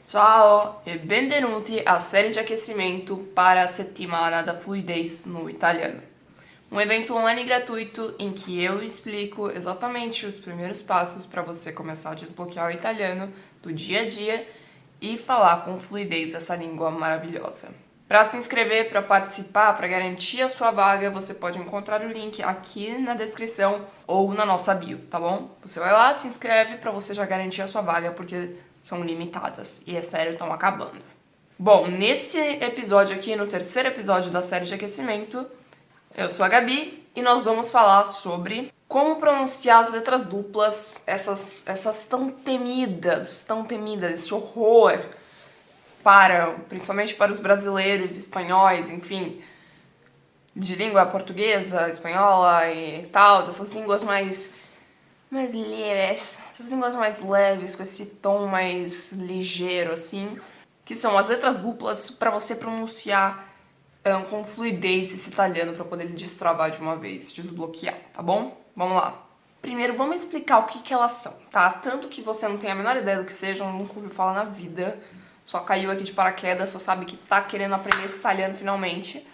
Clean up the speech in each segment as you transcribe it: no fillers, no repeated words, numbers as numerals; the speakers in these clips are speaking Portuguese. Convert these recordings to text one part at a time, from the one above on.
Ciao e benvenuti à série de aquecimento para a settimana da fluidez no italiano. Um evento online gratuito em que eu explico exatamente os primeiros passos para você começar a desbloquear o italiano do dia a dia e falar com fluidez essa língua maravilhosa. Para se inscrever, para participar, para garantir a sua vaga, você pode encontrar o link aqui na descrição ou na nossa bio, tá bom? Você vai lá, se inscreve para você já garantir a sua vaga, porque são limitadas e, é sério, estão acabando. Bom, nesse episódio aqui, no terceiro episódio da série de aquecimento, eu sou a Gabi e nós vamos falar sobre como pronunciar as letras duplas, essas tão temidas, esse horror principalmente para os brasileiros, espanhóis, enfim, de língua portuguesa, espanhola e tal, essas línguas mais leves, essas línguas mais leves, com esse tom mais ligeiro, assim, que são as letras duplas para você pronunciar com fluidez esse italiano para poder destravar de uma vez, desbloquear, tá bom? Vamos lá. Primeiro, vamos explicar o que elas são, tá? Tanto que você não tem a menor ideia do que sejam, nunca ouviu falar na vida, só caiu aqui de paraquedas, só sabe que tá querendo aprender esse italiano finalmente,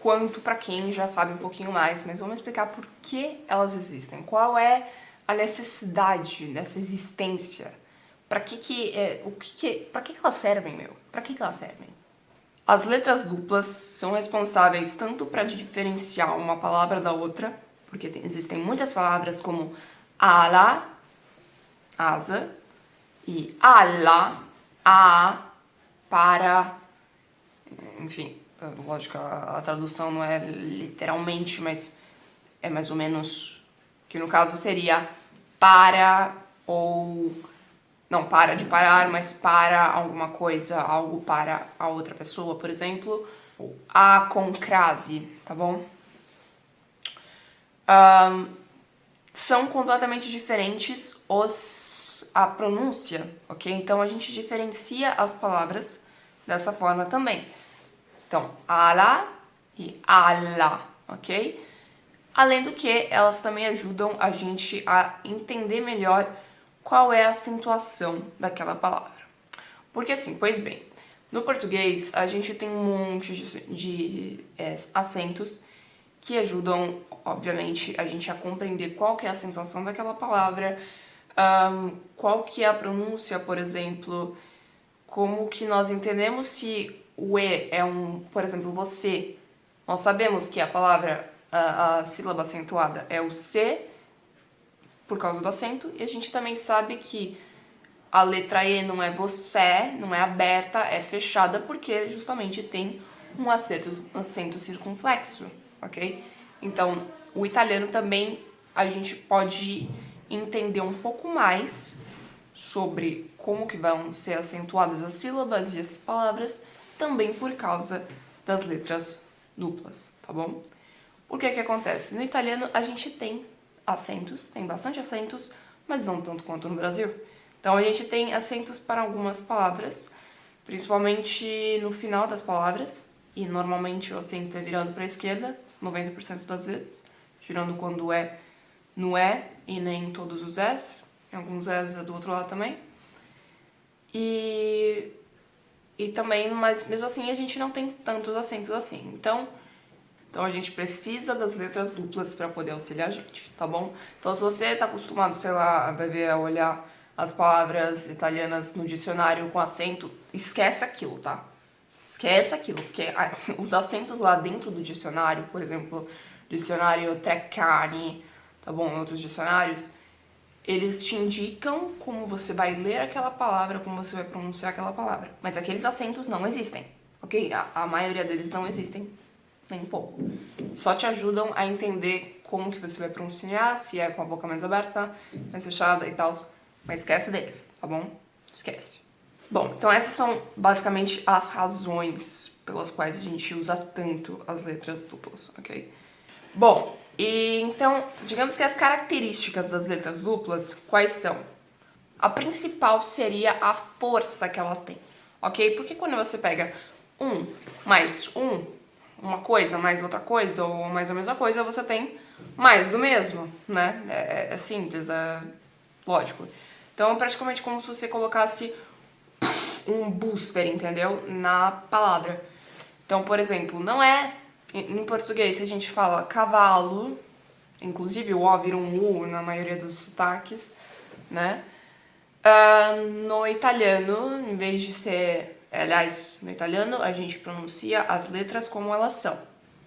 quanto para quem já sabe um pouquinho mais, mas vamos explicar por que elas existem, qual é a necessidade dessa existência, para que elas servem, meu? Para que elas servem? As letras duplas são responsáveis tanto para diferenciar uma palavra da outra, porque existem muitas palavras como ala, asa, e alla, a, para, enfim, lógico, a tradução não é literalmente, mas é mais ou menos, que no caso seria para ou... Não para de parar, mas para alguma coisa, algo para a outra pessoa, por exemplo. A com crase, tá bom? São completamente diferentes a pronúncia, ok? Então a gente diferencia as palavras dessa forma também. Então, ala e alla, ok? Além do que, elas também ajudam a gente a entender melhor qual é a acentuação daquela palavra. Porque assim, pois bem, no português a gente tem um monte de acentos que ajudam, obviamente, a gente a compreender qual que é a acentuação daquela palavra, qual que é a pronúncia, por exemplo, como que nós entendemos se o E é por exemplo, você. Nós sabemos que a palavra, a sílaba acentuada é o C, por causa do acento, e a gente também sabe que a letra E não é você, não é aberta, é fechada, porque justamente tem um acento circunflexo, ok? Então, o italiano também a gente pode entender um pouco mais sobre como que vão ser acentuadas as sílabas e as palavras, também por causa das letras duplas, tá bom? O que acontece? No italiano a gente tem acentos, tem bastante acentos, mas não tanto quanto no Brasil. Então a gente tem acentos para algumas palavras, principalmente no final das palavras, e normalmente o acento é virando para a esquerda, 90% das vezes, tirando quando é no E e nem todos os S, em alguns S é do outro lado também. E também, mas mesmo assim a gente não tem tantos acentos assim. Então a gente precisa das letras duplas para poder auxiliar a gente, tá bom? Então se você tá acostumado, sei lá, a olhar as palavras italianas no dicionário com acento, esquece aquilo, tá? Esquece aquilo, porque os acentos lá dentro do dicionário, por exemplo, dicionário Treccani, tá bom? Em outros dicionários, eles te indicam como você vai ler aquela palavra, como você vai pronunciar aquela palavra. Mas aqueles acentos não existem, ok? A maioria deles não existem, nem um pouco. Só te ajudam a entender como que você vai pronunciar, se é com a boca mais aberta, mais fechada e tal. Mas esquece deles, tá bom? Esquece. Bom, então essas são basicamente as razões pelas quais a gente usa tanto as letras duplas, ok? Bom, e então, digamos que as características das letras duplas, quais são? A principal seria a força que ela tem, ok? Porque quando você pega mais uma coisa mais outra coisa, ou mais a mesma coisa, você tem mais do mesmo, né? É simples, é lógico. Então é praticamente como se você colocasse um booster, entendeu? Na palavra. Então, por exemplo, não é... Em português, se a gente fala cavalo, inclusive o O vira um U na maioria dos sotaques, né? No italiano, em vez de ser... Aliás, no italiano, a gente pronuncia as letras como elas são.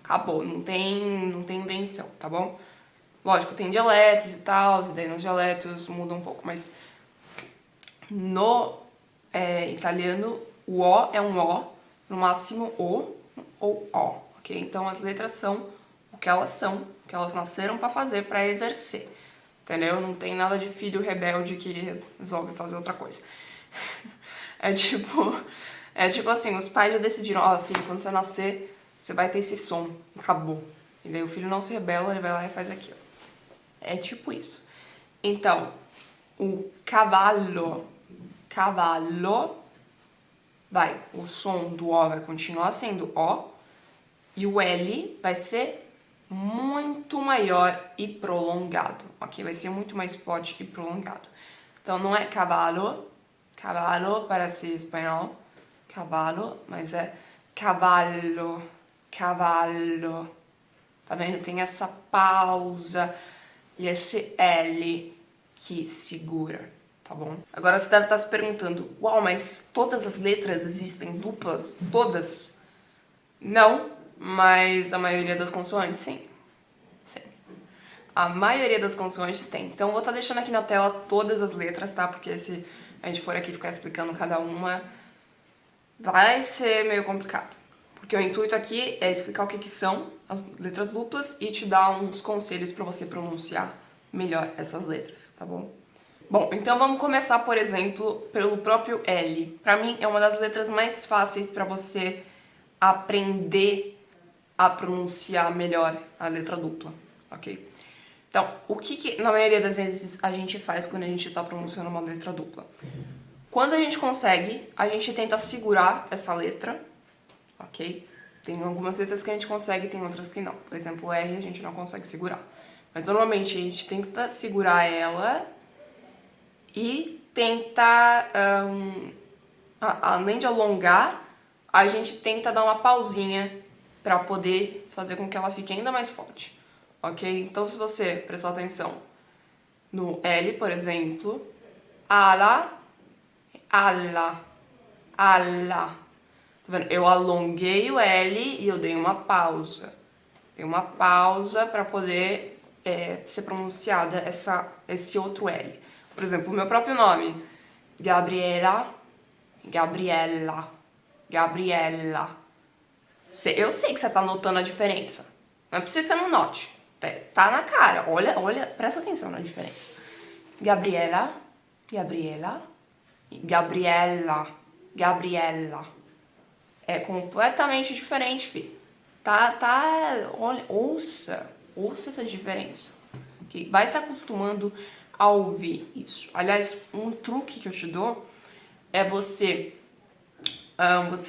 Acabou, não tem invenção, tá bom? Lógico, tem dialetos e tal, e daí nos dialetos muda um pouco, mas no italiano, o O é um O, no máximo O ou O, ok? Então as letras são o que elas nasceram pra fazer, pra exercer, entendeu? Não tem nada de filho rebelde que resolve fazer outra coisa. É tipo assim, os pais já decidiram, ó, filho, quando você nascer, você vai ter esse som, e acabou. E daí o filho não se rebela, ele vai lá e faz aquilo. É tipo isso. Então, o cavalo, o som do O vai continuar sendo O, e o L vai ser muito maior e prolongado, ok? Vai ser muito mais forte e prolongado. Então, não é cavalo parece espanhol, cavalo, mas é cavallo. Tá vendo? Tem essa pausa e esse L que segura, tá bom? Agora você deve estar se perguntando, uau, mas todas as letras existem duplas? Todas? Não, mas a maioria das consoantes, sim. Sim. A maioria das consoantes tem. Então eu vou estar deixando aqui na tela todas as letras, tá? Porque se a gente for aqui ficar explicando cada uma, vai ser meio complicado. Porque o intuito aqui é explicar o que são as letras duplas e te dar uns conselhos para você pronunciar melhor essas letras, tá bom? Bom, então vamos começar, por exemplo, pelo próprio L. Para mim é uma das letras mais fáceis para você aprender a pronunciar melhor a letra dupla, ok? Então, o que na maioria das vezes a gente faz quando a gente está pronunciando uma letra dupla? Quando a gente consegue, a gente tenta segurar essa letra, ok? Tem algumas letras que a gente consegue, tem outras que não. Por exemplo, o R a gente não consegue segurar. Mas normalmente a gente tenta segurar ela e tentar, além de alongar, a gente tenta dar uma pausinha para poder fazer com que ela fique ainda mais forte, ok? Então, se você prestar atenção no L, por exemplo, ala, alla, alla. Tá vendo? Eu alonguei o L e eu dei uma pausa. Dei uma pausa para poder ser pronunciada esse outro L. Por exemplo, o meu próprio nome, Gabriela, Gabriella, Gabriella. Eu sei que você tá notando a diferença. Não é preciso que você não note. Tá na cara. Olha, presta atenção na diferença. Gabriela, Gabriela, Gabriella, Gabriella. É completamente diferente, filho. Olha, ouça essa diferença. Okay? Vai se acostumando a ouvir isso. Aliás, um truque que eu te dou é você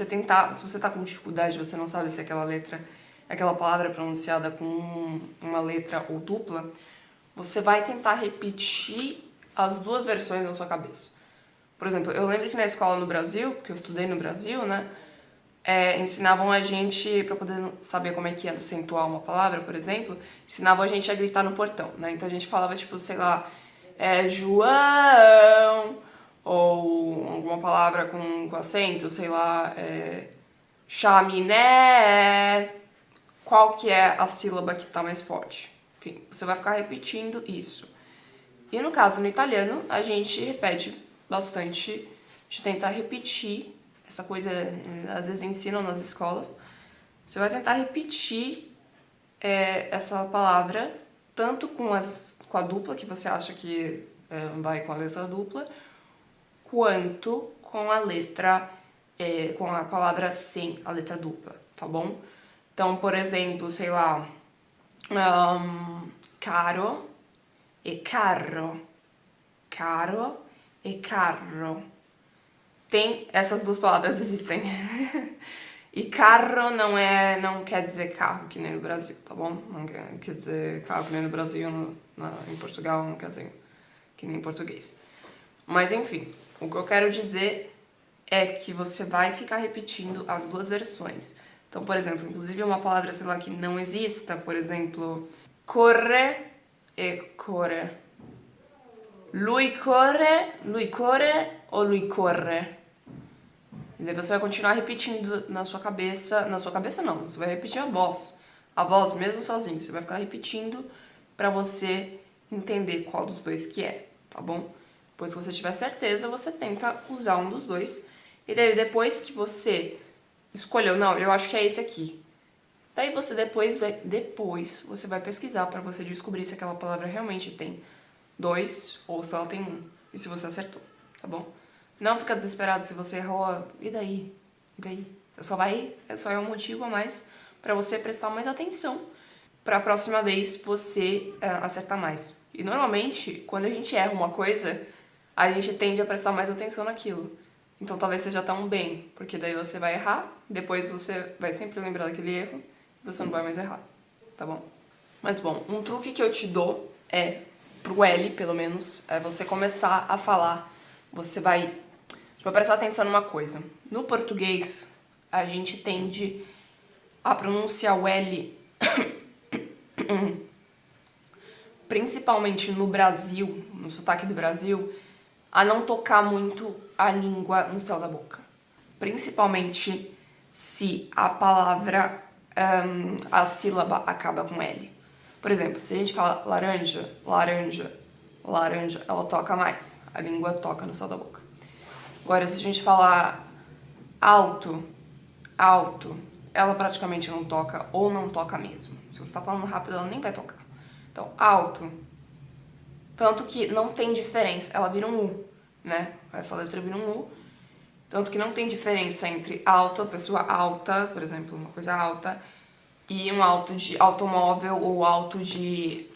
tentar, se você tá com dificuldade, você não sabe se aquela palavra é pronunciada com uma letra ou dupla, você vai tentar repetir as duas versões na sua cabeça. Por exemplo, eu lembro que na escola no Brasil, porque eu estudei no Brasil, né, ensinavam a gente, pra poder saber como é que é acentuar uma palavra, por exemplo, ensinavam a gente a gritar no portão, né? Então a gente falava, tipo, sei lá, João, ou alguma palavra com acento, sei lá, chaminé, qual que é a sílaba que tá mais forte. Enfim, você vai ficar repetindo isso. E no caso, no italiano, a gente repete bastante, a gente tenta repetir essa coisa, às vezes ensinam nas escolas. Você vai tentar repetir essa palavra, tanto com a dupla, que você acha que vai com a letra dupla, quanto com a letra, com a palavra sem a letra dupla, tá bom? Então, por exemplo, sei lá, caro e carro, caro e carro. Tem, essas duas palavras existem. E carro não quer dizer carro, que nem no Brasil, tá bom? Não quer dizer carro que nem no Brasil, em Portugal não quer dizer que nem em português. Mas enfim, o que eu quero dizer é que você vai ficar repetindo as duas versões. Então, por exemplo, inclusive uma palavra, sei lá, que não exista, por exemplo, corre e corre. Lui corre ou lui corre. E daí você vai continuar repetindo na sua cabeça não, você vai repetir a voz mesmo sozinho, você vai ficar repetindo pra você entender qual dos dois que é, tá bom? Depois que você tiver certeza, você tenta usar um dos dois. E daí depois que você escolheu, não, eu acho que é esse aqui. Daí você depois você vai pesquisar pra você descobrir se aquela palavra realmente tem dois ou se ela tem um. E se você acertou, tá bom? Não fica desesperado se você errou. E daí? E daí? Só é um motivo a mais pra você prestar mais atenção pra próxima vez você acertar mais. E normalmente, quando a gente erra uma coisa, a gente tende a prestar mais atenção naquilo. Então talvez seja tão bem, porque daí você vai errar, e depois você vai sempre lembrar daquele erro, e você não vai mais errar, tá bom? Mas bom, um truque que eu te dou é, pro L pelo menos, é você começar a falar. Você vai prestar atenção numa coisa. No português, a gente tende a pronunciar o L principalmente no Brasil, no sotaque do Brasil, a não tocar muito a língua no céu da boca. Principalmente se a palavra, a sílaba acaba com L. Por exemplo, se a gente fala laranja, laranja, laranja, ela toca mais. A língua toca no céu da boca. Agora, se a gente falar alto, alto, ela praticamente não toca ou não toca mesmo. Se você tá falando rápido, ela nem vai tocar. Então, alto. Tanto que não tem diferença. Ela vira um U, né? Essa letra vira um U. Tanto que não tem diferença entre alto, pessoa alta, por exemplo, uma coisa alta, e um alto de automóvel ou alto de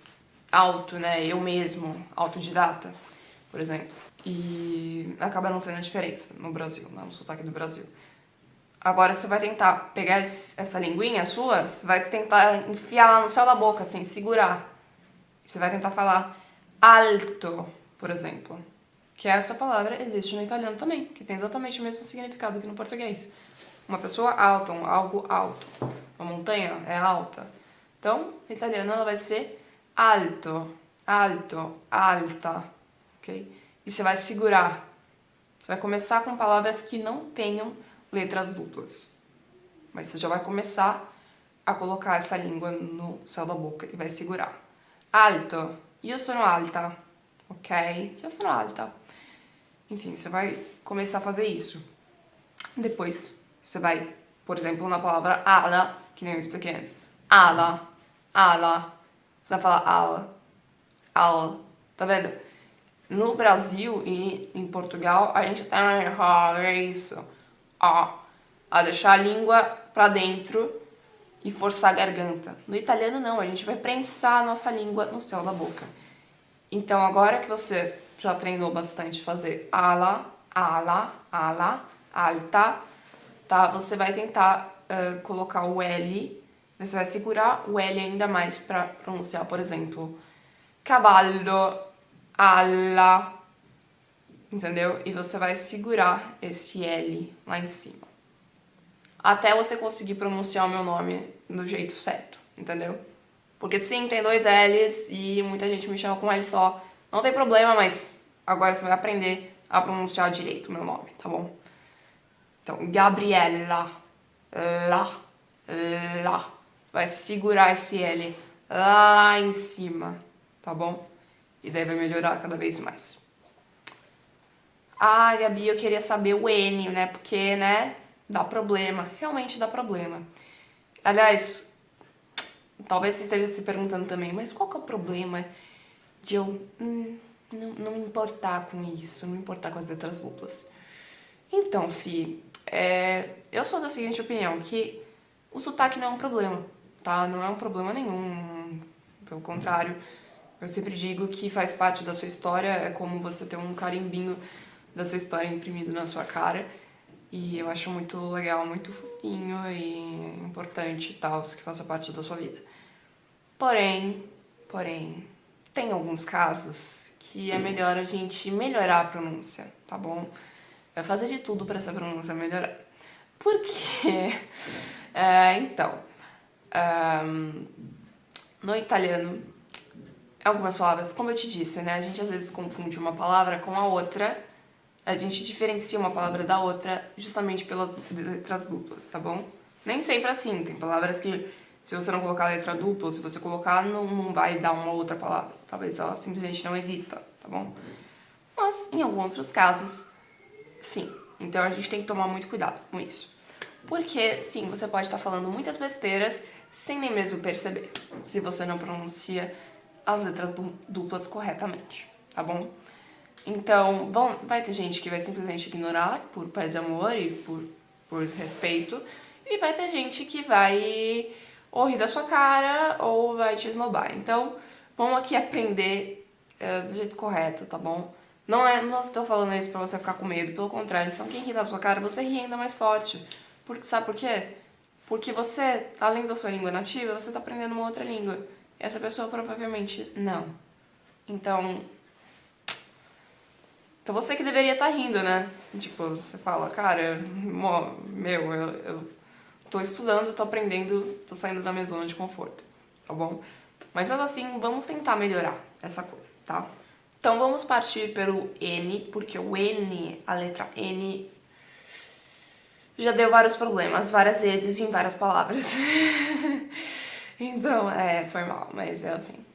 alto, né? Eu mesmo, autodidata, por exemplo. E acaba não tendo diferença no Brasil, lá no sotaque do Brasil. Agora você vai tentar pegar essa linguinha sua, você vai tentar enfiar lá no céu da boca, assim, segurar. Você vai tentar falar alto, por exemplo. Que essa palavra existe no italiano também, que tem exatamente o mesmo significado que no português. Uma pessoa alta, algo alto. Uma montanha é alta. Então, em italiano ela vai ser alto, alto, alta, ok? E você vai segurar. Você vai começar com palavras que não tenham letras duplas. Mas você já vai começar a colocar essa língua no céu da boca e vai segurar. Alto. Io sono alta. Ok? Io sono alta. Enfim, você vai começar a fazer isso. Depois, você vai, por exemplo, na palavra ala, que nem eu expliquei antes. Ala. Ala. Você vai falar ala. Ala. Tá vendo? No Brasil e em Portugal, a gente é isso. A deixar a língua pra dentro e forçar a garganta. No italiano, não. A gente vai prensar a nossa língua no céu da boca. Então, agora que você já treinou bastante fazer ala, ala, ala, alta, tá? Você vai tentar colocar o L, você vai segurar o L ainda mais pra pronunciar, por exemplo, cavallo, alla, entendeu? E você vai segurar esse L lá em cima. Até você conseguir pronunciar o meu nome do jeito certo, entendeu? Porque sim, tem dois L's e muita gente me chama com um L só. Não tem problema, mas agora você vai aprender a pronunciar direito o meu nome, tá bom? Então, Gabriela, lá, lá. Vai segurar esse L lá em cima, tá bom? E daí vai melhorar cada vez mais. Ah, Gabi, eu queria saber o N, né? Porque, né, dá problema. Realmente dá problema. Aliás, talvez você esteja se perguntando também, mas qual que é o problema de eu não me importar com isso, não me importar com as letras duplas? Então, Fi, eu sou da seguinte opinião, que o sotaque não é um problema, tá? Não é um problema nenhum. Pelo contrário, eu sempre digo que faz parte da sua história, é como você ter um carimbinho da sua história imprimido na sua cara. E eu acho muito legal, muito fofinho e importante e tal, que faça parte da sua vida. Porém, tem alguns casos que é melhor a gente melhorar a pronúncia, tá bom? vai fazer de tudo pra essa pronúncia melhorar. Por quê? Então, no italiano, algumas palavras, como eu te disse, né? A gente às vezes confunde uma palavra com a outra. A gente diferencia uma palavra da outra justamente pelas letras duplas, tá bom? Nem sempre assim. Tem palavras que, se você não colocar a letra dupla, ou se você colocar, não vai dar uma outra palavra. Talvez ela simplesmente não exista, tá bom? Mas, em alguns outros casos, sim. Então a gente tem que tomar muito cuidado com isso. Porque, sim, você pode estar falando muitas besteiras sem nem mesmo perceber, se você não pronuncia as letras duplas corretamente, tá bom? Então, bom, vai ter gente que vai simplesmente ignorar por paz e amor e por respeito, e vai ter gente que vai ou rir da sua cara ou vai te esnobar. Então, vamos aqui aprender do jeito correto, tá bom? Não tô falando isso pra você ficar com medo, pelo contrário, se alguém rir da sua cara, você ri ainda mais forte. Porque, sabe por quê? Porque você, além da sua língua nativa, você tá aprendendo uma outra língua. E essa pessoa provavelmente não. Então você que deveria estar rindo, né? Tipo, você fala, cara, eu tô estudando, tô aprendendo, tô saindo da minha zona de conforto, tá bom? Mas mesmo assim, vamos tentar melhorar essa coisa, tá? Então vamos partir pelo N, porque o N, a letra N, já deu vários problemas, várias vezes em várias palavras. Então, foi mal, mas é assim.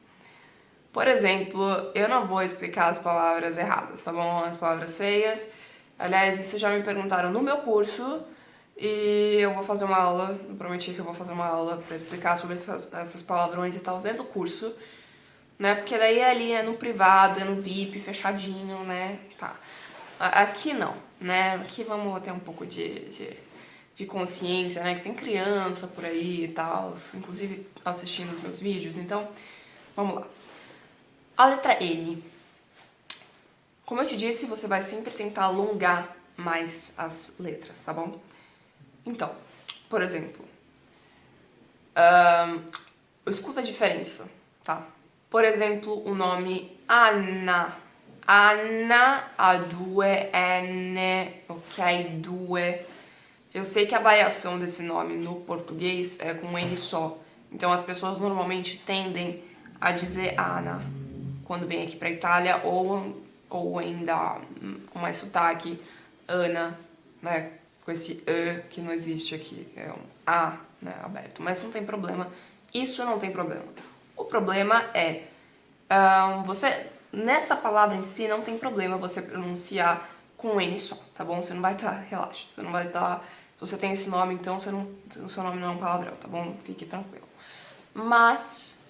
Por exemplo, eu não vou explicar as palavras erradas, tá bom? As palavras feias. Aliás, isso já me perguntaram no meu curso e eu vou fazer uma aula, eu prometi que eu vou fazer uma aula pra explicar sobre essas palavrões e tal dentro do curso, né? Porque daí ali é no privado, é no VIP, fechadinho, né? Tá. Aqui não, né? Aqui vamos ter um pouco de consciência, né? Que tem criança por aí e tal, inclusive assistindo os meus vídeos, então vamos lá. A letra N. Como eu te disse, você vai sempre tentar alongar mais as letras, tá bom? Então, por exemplo, escuta a diferença, tá? Por exemplo, o nome Anna. Anna ha due N, ok? Due. Eu sei que a variação desse nome no português é com um N só. Então as pessoas normalmente tendem a dizer Anna quando vem aqui pra Itália, ou ainda com mais sotaque, Ana, né? Com esse E que não existe aqui, é um A, né? Aberto. Mas não tem problema, isso não tem problema. O problema é, você, nessa palavra em si, não tem problema você pronunciar com um N só, tá bom? Você não vai estar, relaxa, você não vai estar, se você tem esse nome, então o seu nome não é um palavrão, tá bom? Fique tranquilo. Mas,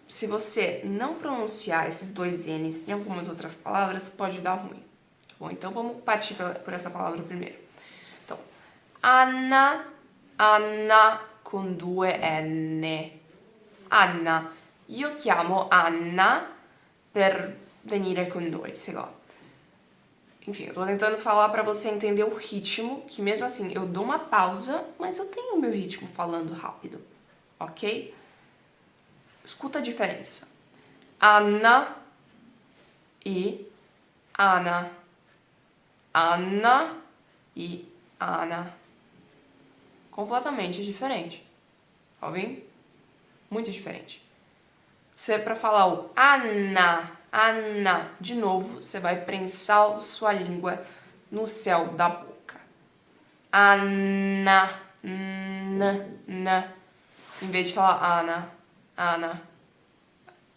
se você não pronunciar esses dois N's em algumas outras palavras, pode dar ruim. Tá bom? Então vamos partir por essa palavra primeiro. Então, Anna, Anna con due N. Anna. Io chiamo Anna per venire con noi, sei lá. Enfim, eu tô tentando falar pra você entender o ritmo, que mesmo assim eu dou uma pausa, mas eu tenho o meu ritmo falando rápido, ok? Escuta a diferença. Anna e Ana. Anna e Ana. Completamente diferente. Tá ouvindo? Muito diferente. Se é pra falar o Anna, Anna, de novo, você vai prensar sua língua no céu da boca. Anna, n. Em vez de falar Ana, Ana,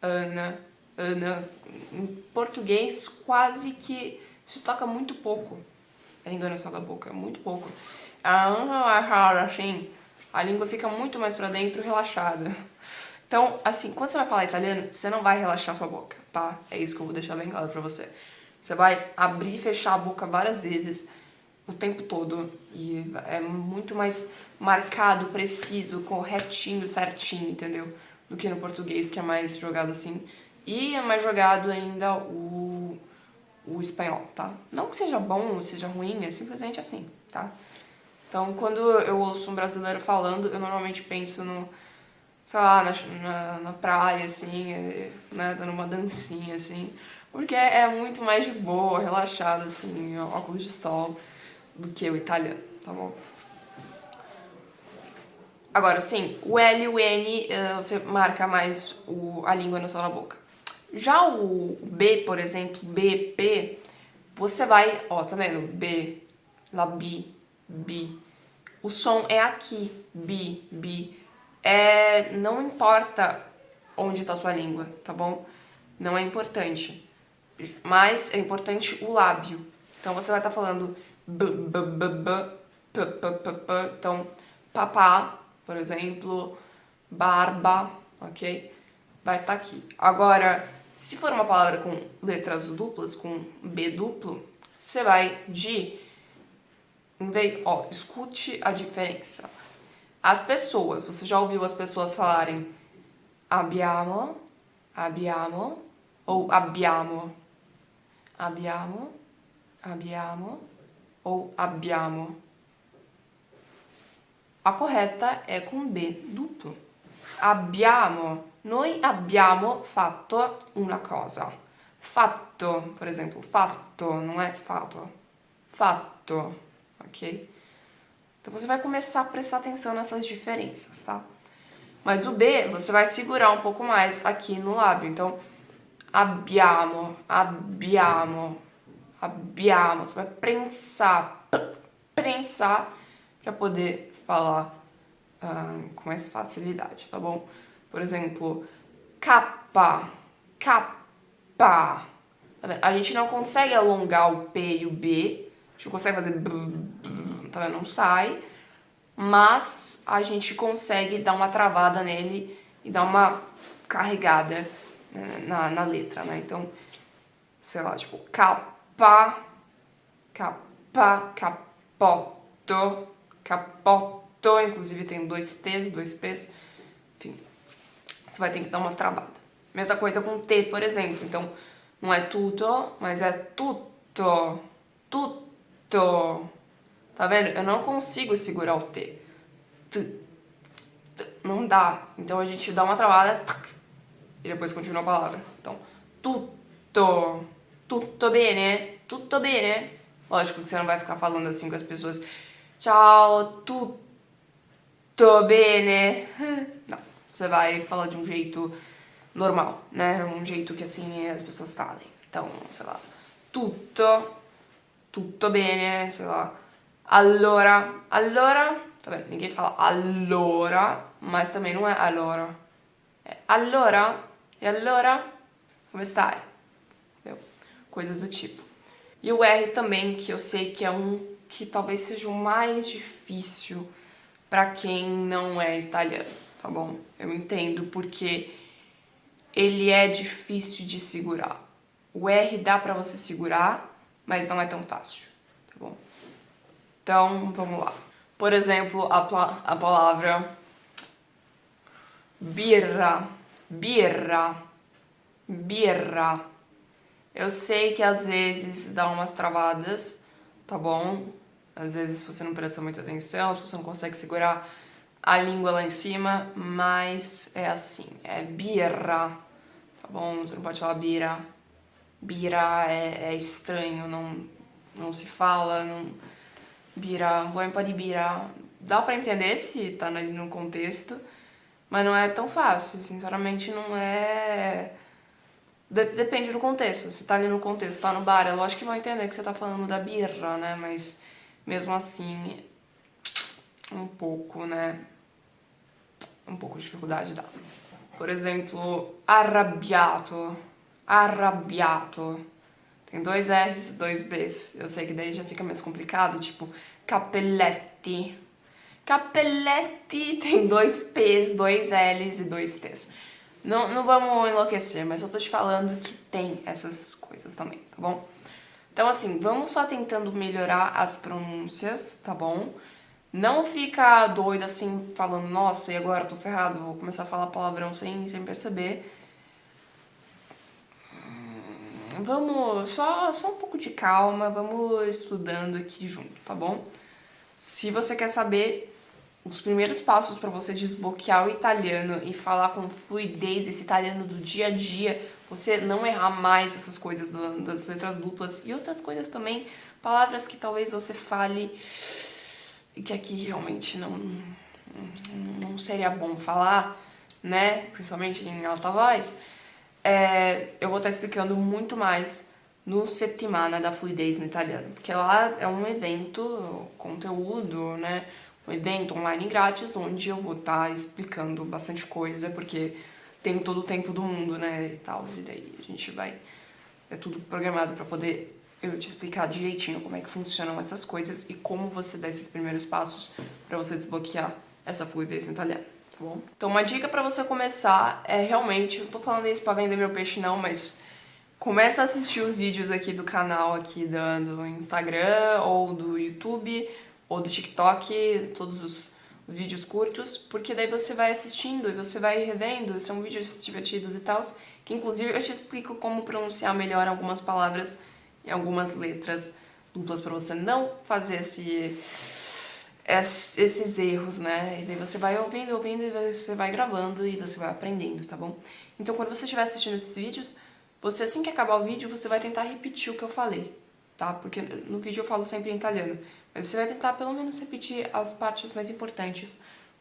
Ana, Ana. Em português, quase que se toca muito pouco a língua no céu da boca, muito pouco. Assim, a língua fica muito mais pra dentro, relaxada. Então, assim, quando você vai falar italiano, você não vai relaxar sua boca, tá? É isso que eu vou deixar bem claro pra você. Você vai abrir e fechar a boca várias vezes, o tempo todo, e é muito mais marcado, preciso, corretinho, certinho, entendeu? Do que no português, que é mais jogado assim. E é mais jogado ainda o espanhol, tá? Não que seja bom ou seja ruim, é simplesmente assim, tá? Então, quando eu ouço um brasileiro falando, eu normalmente penso no, sei lá, na praia, assim, né, dando uma dancinha, assim. porque é muito mais de boa, relaxado, assim, óculos de sol, do que o italiano, tá bom? Agora, sim, o L e o N, você marca mais a língua no céu da boca. Já o B, por exemplo, B, P, você vai, ó, tá vendo? B, lá, bi, bi. O som é aqui, bi, bi. Não importa onde tá a sua língua, tá bom? Não é importante. Mas é importante o lábio. Então você vai estar falando b, b, b, b, p, p, p, p. Então, papá, por exemplo, barba, ok? Vai estar aqui. Agora, se for uma palavra com letras duplas, com B duplo, você vai ó, escute a diferença. As pessoas, você já ouviu as pessoas falarem abbiamo, abbiamo ou abbiamo? Abbiamo, abbiamo ou abbiamo. A correta è con B duplo. Abbiamo. Noi abbiamo fatto una cosa. Fatto, per esempio, fatto, não é fato. Fatto, ok? Então você vai começar a prestar atenção nessas diferenças, tá? Mas o B, você vai segurar um pouco mais aqui no lábio. Então, abbiamo, abbiamo, abbiamo. Você vai prensar para poder falar com mais facilidade, tá bom? Por exemplo, capa, capa. A gente não consegue alongar o P e o B, a gente não consegue fazer tá vendo? Não sai, mas a gente consegue dar uma travada nele e dar uma carregada na letra, né? Então, sei lá, tipo, capa, capa, capotto, capotto, inclusive tem dois T's, dois P's, enfim, você vai ter que dar uma travada. Mesma coisa com T, por exemplo, então não é tutto, mas é tutto, tutto, tá vendo? Eu não consigo segurar o T, não dá, então a gente dá uma travada e depois continua a palavra. Então, tutto, tutto bene, tutto bene. Lógico que você não vai ficar falando assim com as pessoas, ciao, tutto bene. Não, você vai falar de um jeito normal, né? Um jeito que assim as pessoas falem. Então, sei lá, tutto bene, sei lá. Allora, tá vendo? Ninguém fala allora, mas também não é allora. É allora, e allora, come stai? Entendeu? Coisas do tipo. E o R também, que eu sei que é um que talvez seja o mais difícil para quem não é italiano, tá bom? Eu entendo porque ele é difícil de segurar. O R dá para você segurar, mas não é tão fácil, tá bom? Então, vamos lá. Por exemplo, a palavra birra, birra, birra. Eu sei que às vezes dá umas travadas, tá bom? Às vezes você não presta muita atenção, se você não consegue segurar a língua lá em cima, mas é assim, é birra, tá bom? Você não pode falar bira. Bira é estranho, não se fala, não... Bira, vuoi un po' di bira? Dá pra entender se tá ali no contexto, mas não é tão fácil, sinceramente não é... Depende do contexto, se tá ali no contexto, tá no bar, é lógico que vão entender que você tá falando da birra, né, mas mesmo assim, um pouco, né, um pouco de dificuldade dá. Por exemplo, arrabbiato, arrabbiato. Tem dois R's e dois B's. Eu sei que daí já fica mais complicado, tipo cappelletti. Cappelletti tem dois P's, dois L's e dois T's. Não vamos enlouquecer, mas eu tô te falando que tem essas coisas também, tá bom? Então, assim, vamos só tentando melhorar as pronúncias, tá bom? Não fica doido assim, falando, nossa, e agora eu tô ferrado, vou começar a falar palavrão sem perceber. Vamos, só um pouco de calma, vamos estudando aqui junto, tá bom? Se você quer saber os primeiros passos para você desbloquear o italiano e falar com fluidez esse italiano do dia a dia, você não errar mais essas coisas das letras duplas e outras coisas também, palavras que talvez você fale e que aqui realmente não seria bom falar, né? Principalmente em alta voz. Eu vou estar explicando muito mais no Settimana da Fluidez no Italiano, porque lá é um evento, conteúdo, né? Um evento online grátis, onde eu vou estar explicando bastante coisa, porque tem todo o tempo do mundo, né? E tal, e daí a gente vai... É tudo programado para poder eu te explicar direitinho como é que funcionam essas coisas e como você dá esses primeiros passos para você desbloquear essa fluidez no italiano, tá bom? Então uma dica para você começar é realmente, eu tô falando isso para vender meu peixe não, mas começa a assistir os vídeos aqui do canal aqui do Instagram ou do YouTube ou do TikTok, todos os vídeos curtos, porque daí você vai assistindo e você vai revendo, são vídeos divertidos e tal, que inclusive eu te explico como pronunciar melhor algumas palavras e algumas letras duplas para você não fazer esses erros, né? E daí você vai ouvindo e você vai gravando e você vai aprendendo, tá bom? Então quando você estiver assistindo esses vídeos, você assim que acabar o vídeo, você vai tentar repetir o que eu falei, tá? Porque no vídeo eu falo sempre em italiano, mas você vai tentar pelo menos repetir as partes mais importantes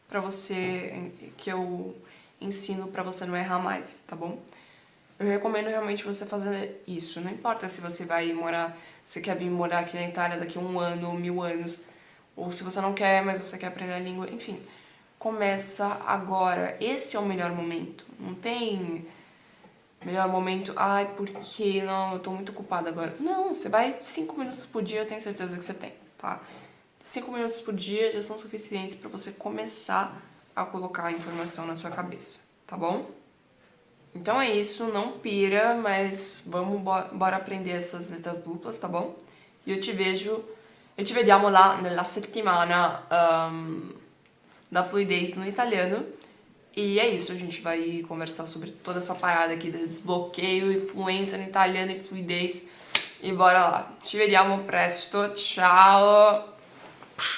para você, que eu ensino para você não errar mais, tá bom? Eu recomendo realmente você fazer isso. Não importa se você vai morar, se quer vir morar aqui na Itália daqui a 1 ano ou 1000 anos, ou se você não quer, mas você quer aprender a língua, enfim. Começa agora. Esse é o melhor momento. Não tem melhor momento, ai, porque não, eu tô muito ocupada agora. Não, você vai 5 minutos por dia, eu tenho certeza que você tem, tá? 5 minutos por dia já são suficientes pra você começar a colocar a informação na sua cabeça, tá bom? Então é isso, não pira, mas bora aprender essas letras duplas, tá bom? E ci vediamo lá nella settimana da fluidez no italiano. E é isso, a gente vai conversar sobre toda essa parada aqui de desbloqueio e fluência no italiano e fluidez. E bora lá. Ci vediamo presto, ciao!